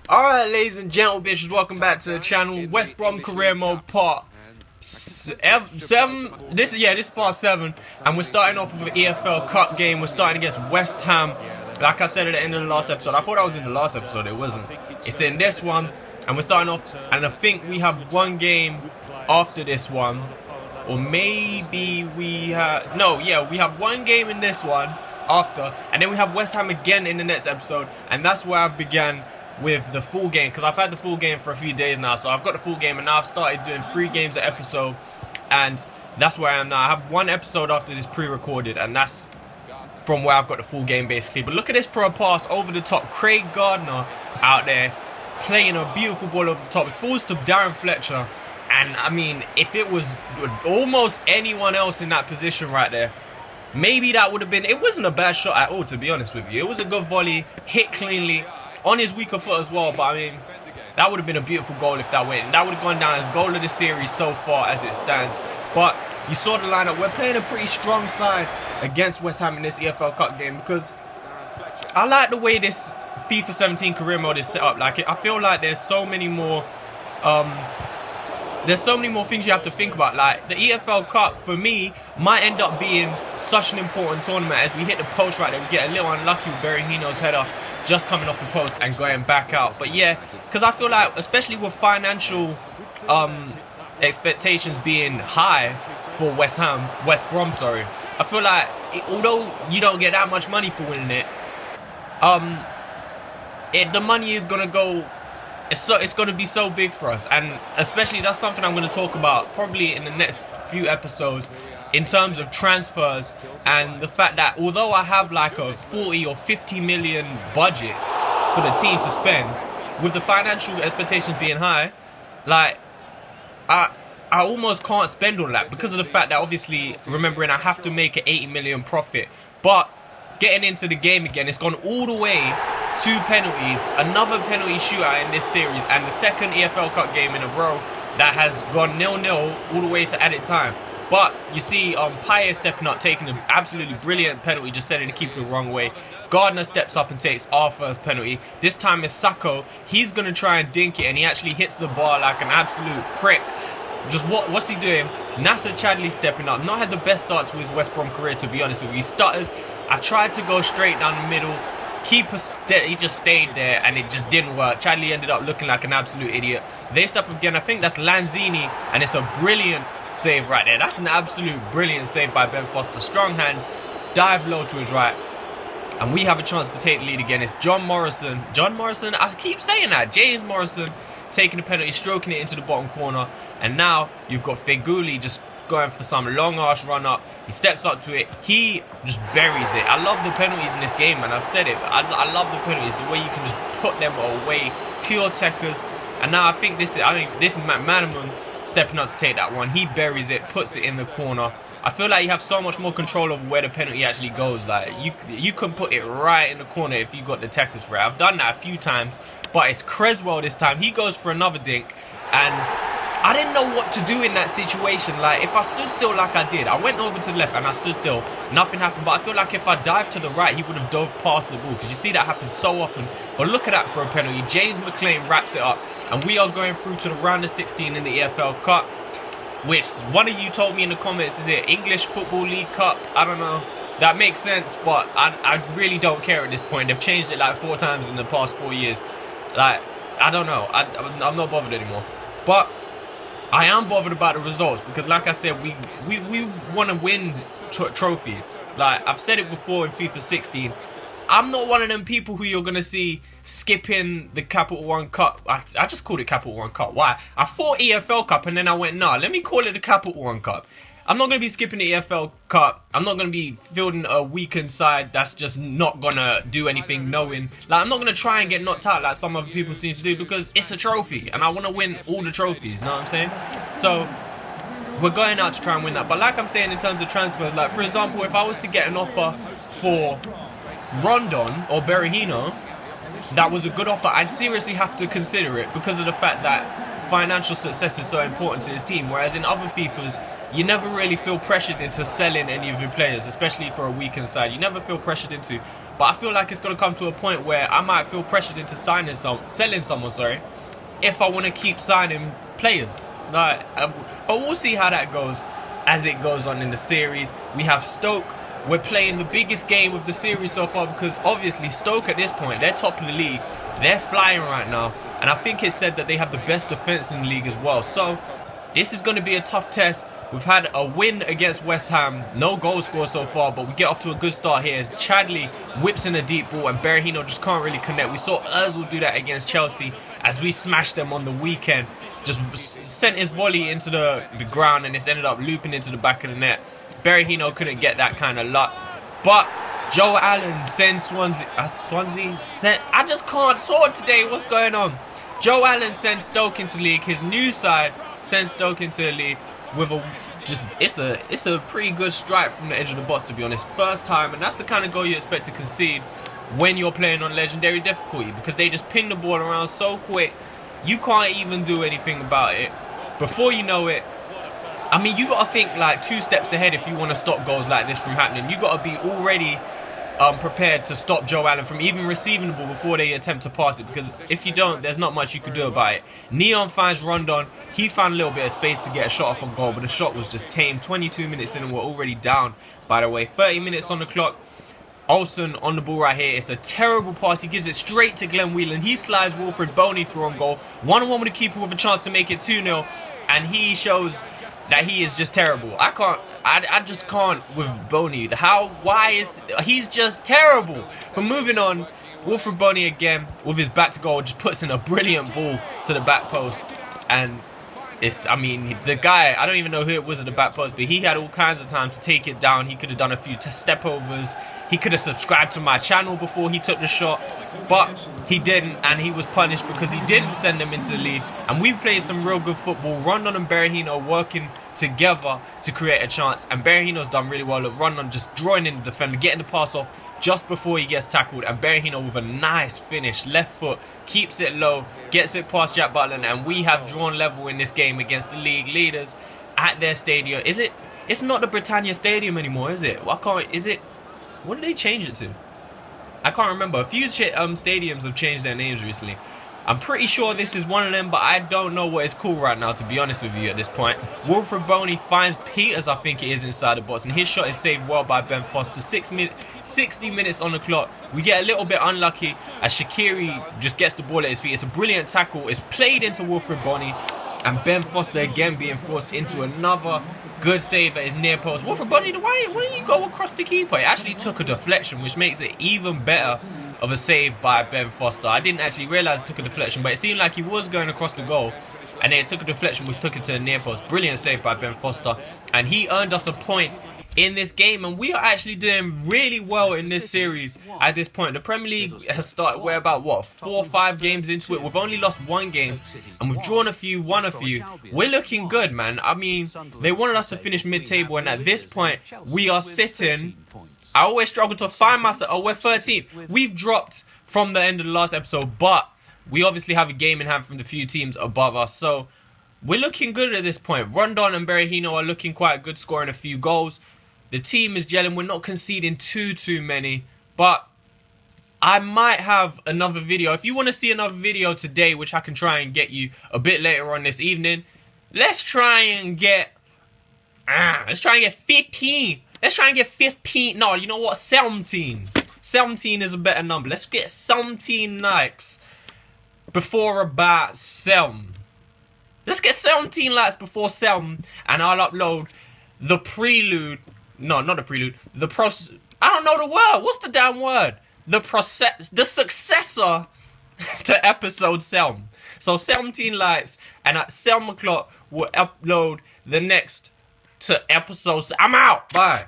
Alright, ladies and gentlemen, bitches, welcome back to the channel. West Brom career mode part 7. This is part 7, and we're starting off with an EFL Cup game. We're starting against West Ham. Like I said at the end of the last episode, I thought I was in the last episode. It wasn't. It's in this one, and we're starting off. And I think we have one game after this one, or maybe we have we have one game in this one after, and then we have West Ham again in the next episode, and that's where I began with the full game, because I've had the full game for a few days now. So I've got the full game, and now I've started doing 3 games an episode, and that's where I am now. I have 1 episode after this pre-recorded, and that's from where I've got the full game basically. But look at this for a pass over the top. Craig Gardner out there playing a beautiful ball over the top. It falls to Darren Fletcher, and I mean, if it was almost anyone else in that position right there, maybe that would have been, it wasn't a bad shot at all, to be honest with you. It was a good volley, hit cleanly on his weaker foot as well, but I mean, that would have been a beautiful goal if that went. And that would have gone down as goal of the series so far as it stands. But you saw the lineup. We're playing a pretty strong side against West Ham in this EFL Cup game, because I like the way this FIFA 17 career mode is set up. Like, I feel like there's so many more things you have to think about. Like, the EFL Cup for me might end up being such an important tournament as we hit the post right there. We get a little unlucky with Berahino's header just coming off the post and going back out. But yeah, because I feel like, especially with financial expectations being high for West Brom, sorry, I feel like although you don't get that much money for winning it, the money is gonna go. It's gonna be so big for us, and especially that's something I'm gonna talk about probably in the next few episodes, in terms of transfers, and the fact that although I have like a 40 or 50 million budget for the team to spend, with the financial expectations being high, like I almost can't spend all that, because of the fact that, obviously, remembering I have to make an 80 million profit. But getting into the game again, it's gone all the way 2 penalties, another penalty shootout in this series, and the second EFL Cup game in a row that has gone 0-0 all the way to added time. But you see Payet stepping up, taking an absolutely brilliant penalty, just sending the keeper the wrong way. Gardner steps up and takes our first penalty. This time it's Sacco. He's going to try and dink it, and he actually hits the bar like an absolute prick. Just what's he doing? Nasser Chadley stepping up. Not had the best start to his West Brom career, to be honest with you. He stutters. I tried to go straight down the middle. Keeper, he just stayed there, and it just didn't work. Chadley ended up looking like an absolute idiot. They step up again. I think that's Lanzini, and it's a brilliant save right there. That's an absolute brilliant save by Ben Foster. Strong hand, dive low to his right, and we have a chance to take the lead again. It's John Morrison, I keep saying that, James Morrison, taking the penalty, stroking it into the bottom corner. And now you've got Feghouli just going for some long arse run up. He steps up to it, he just buries it. I love the penalties in this game, man. I've said it, but I love the penalties, the way you can just put them away, pure techers. And now I think this is McManaman stepping up to take that one. He buries it, puts it in the corner. I feel like you have so much more control over where the penalty actually goes. Like, you can put it right in the corner if you got the techers for it. I've done that a few times, but it's Creswell this time. He goes for another dink, and I didn't know what to do in that situation. Like, if I stood still like I did, I went over to the left and I stood still, nothing happened. But I feel like if I dived to the right, he would have dove past the ball, because you see that happen so often. But look at that for a penalty. James McLean wraps it up, and we are going through to the round of 16 in the EFL Cup, which one of you told me in the comments, is it English Football League Cup? I don't know. That makes sense, but I really don't care at this point. They've changed it like 4 times in the past 4 years. Like, I don't know. I'm not bothered anymore. But I am bothered about the results, because like I said, we want to win trophies. Like, I've said it before in FIFA 16. I'm not one of them people who you're going to see skipping the Capital One Cup. I just called it Capital One Cup. Why? I thought EFL Cup, and then I went, nah, let me call it the Capital One Cup. I'm not going to be skipping the EFL Cup. I'm not going to be fielding a weakened side that's just not going to do anything knowing. Like, I'm not going to try and get knocked out like some other people seem to do, because it's a trophy, and I want to win all the trophies, you know what I'm saying? So we're going out to try and win that. But like I'm saying, in terms of transfers, like, for example, if I was to get an offer for Rondon or Berahino, that was a good offer, I'd seriously have to consider it, because of the fact that financial success is so important to his team. Whereas in other FIFAs, you never really feel pressured into selling any of your players, especially for a weakened side. You never feel pressured into But I feel like it's going to come to a point where I might feel pressured into selling someone, sorry, if I want to keep signing players. Like, but we'll see how that goes as it goes on in the series. We have Stoke. We're playing the biggest game of the series so far because obviously Stoke at this point, they're top of the league. They're flying right now. And I think it's said that they have the best defense in the league as well. So this is going to be a tough test. We've had a win against West Ham. No goal score so far, but we get off to a good start here as Chadley whips in a deep ball and Berahino just can't really connect. We saw Ozil do that against Chelsea as we smashed them on the weekend. Just sent his volley into the ground and it's ended up looping into the back of the net. Berahino couldn't get that kind of luck. But Joe Allen sends Swansea. I just can't talk today. What's going on? Joe Allen sends Stoke into the league. His new side sends Stoke into the league with it's a pretty good strike from the edge of the box, to be honest. First time, and that's the kind of goal you expect to concede when you're playing on legendary difficulty because they just ping the ball around so quick. You can't even do anything about it. Before you know it, I mean, you got to think like 2 steps ahead if you want to stop goals like this from happening. You got to be already prepared to stop Joe Allen from even receiving the ball before they attempt to pass it, because if you don't, there's not much you could do about it. Neon finds Rondon. He found a little bit of space to get a shot off on goal, but the shot was just tame. 22 minutes in and we're already down, by the way. 30 minutes on the clock. Olsen on the ball right here. It's a terrible pass. He gives it straight to Glenn Whelan. He slides Wilfred Boney through on goal. 1-on-1 with the keeper with a chance to make it 2-0. And he shows that he is just terrible. I just can't with Boney. He's just terrible. But moving on, Wilfred Boney again with his back to goal just puts in a brilliant ball to the back post. And I mean, the guy, I don't even know who it was at the back post, but he had all kinds of time to take it down. He could have done a few step overs. He could have subscribed to my channel before he took the shot, but he didn't, and he was punished because he didn't send them into the lead. And we played some real good football. Rondon and Berahino working together to create a chance, and Berahino's done really well. Look, Rondon just drawing in the defender, getting the pass off just before he gets tackled, and Berahino with a nice finish, left foot, keeps it low, gets it past Jack Butland, and we have drawn level in this game against the league leaders at their stadium. It's not the Britannia Stadium anymore, is it? What did they change it to? I can't remember. A few stadiums have changed their names recently. I'm pretty sure this is one of them, but I don't know what it's called right now, to be honest with you at this point. Wilfred Boney finds Peters, I think it is, inside the box, and his shot is saved well by Ben Foster. 60 minutes on the clock. We get a little bit unlucky as Shaqiri just gets the ball at his feet. It's a brilliant tackle. It's played into Wilfred Boney, and Ben Foster again being forced into another good save at his near post. Wilfred Boney, why didn't you go across the keeper? It actually took a deflection, which makes it even better of a save by Ben Foster. I didn't actually realise it took a deflection, but it seemed like he was going across the goal, and then it took a deflection which took it to the near post. Brilliant save by Ben Foster, and he earned us a point in this game, and we are actually doing really well in this series at this point. The Premier League has started, we're about, what, 4 or 5 games into it. We've only lost 1 game, and we've drawn a few, won a few. We're looking good, man. I mean, they wanted us to finish mid-table, and at this point, we are sitting. I always struggle to find myself. Oh, we're 13th. We've dropped from the end of the last episode, but we obviously have a game in hand from the few teams above us, so we're looking good at this point. Rondon and Berahino are looking quite good, scoring a few goals. The team is gelling. We're not conceding too many, but I might have another video. If you want to see another video today, which I can try and get you a bit later on this evening, let's try and get 15. Let's try and get 15. No, you know what? 17. 17 is a better number. Let's get 17 likes before about 7. Let's get 17 likes before 7, and I'll upload the prelude. No, not the prelude. The process. I don't know the word. What's the damn word? The successor to episode 7. So 17 likes, and at 7 o'clock we'll upload the next to episode. I'm out. Bye.